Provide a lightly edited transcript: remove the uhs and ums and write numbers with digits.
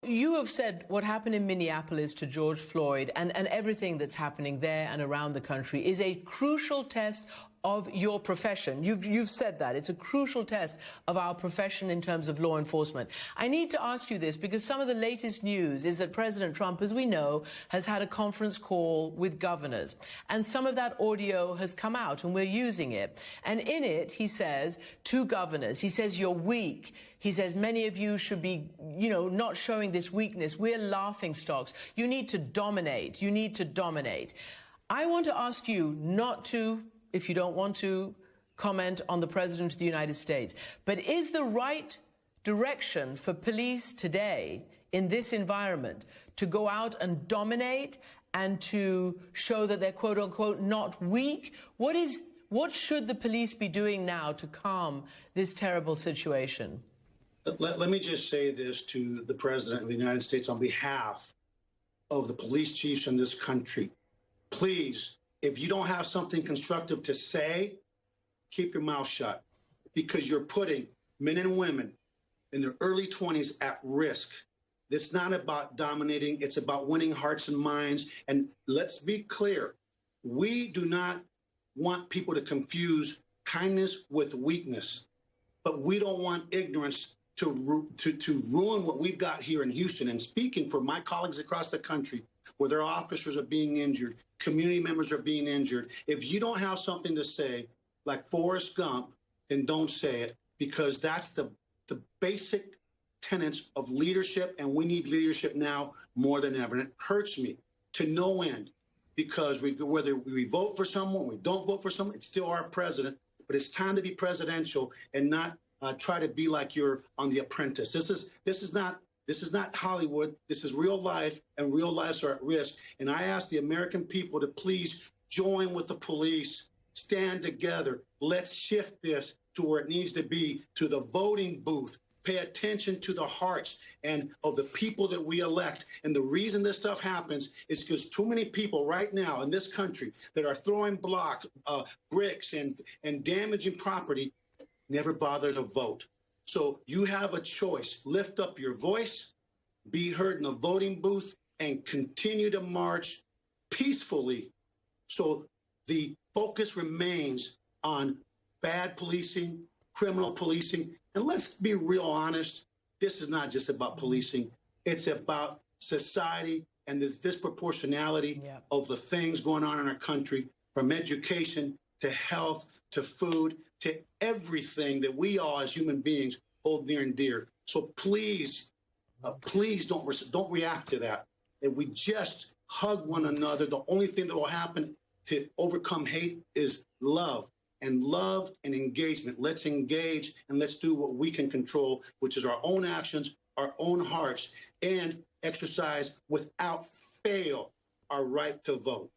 you have said what happened in Minneapolis to George Floyd and everything that's happening there and around the country is a crucial test of your profession. You've said that. It's a crucial test of our profession in terms of law enforcement. I need to ask you this because some of the latest news is that President Trump, as we know, has had a conference call with governors. And some of that audio has come out and we're using it. And in it, he says to governors, he says, you're weak. He says, many of you should be, not showing this weakness. We're laughing stocks. You need to dominate. You need to dominate. I want to ask you not to, if you don't want to, comment on the President of the United States. But is the right direction for police today in this environment to go out and dominate and to show that they're, quote unquote, not weak? What should the police be doing now to calm this terrible situation? Let me just say this to the President of the United States on behalf of the police chiefs in this country. Please, if you don't have something constructive to say, keep your mouth shut, because you're putting men and women in their early 20s at risk. It's not about dominating. It's about winning hearts and minds. And let's be clear. We do not want people to confuse kindness with weakness, but we don't want ignorance to ruin what we've got here in Houston. And speaking for my colleagues across the country, where their officers are being injured, community members are being injured, if you don't have something to say, like Forrest Gump, then don't say it, because that's the basic tenets of leadership, and we need leadership now more than ever. And it hurts me to no end, because whether we vote for someone, we don't vote for someone, it's still our president, but it's time to be presidential and not try to be like you're on The Apprentice. This is not Hollywood. This is real life, and real lives are at risk. And I ask the American people to please join with the police, stand together. Let's shift this to where it needs to be, to the voting booth. Pay attention to the hearts and of the people that we elect. And the reason this stuff happens is because too many people right now in this country that are throwing blocks, bricks, and damaging property never bother to vote. So you have a choice. Lift up your voice, be heard in the voting booth, and continue to march peacefully. So the focus remains on bad policing, criminal policing. And let's be real honest, this is not just about policing. It's about society and this disproportionality of the things going on in our country, from education to health to food to everything that we all as human beings hold near and dear. So please, please don't react to that. If we just hug one another, the only thing that will happen to overcome hate is love and engagement. Let's engage and let's do what we can control, which is our own actions, our own hearts, and exercise without fail our right to vote.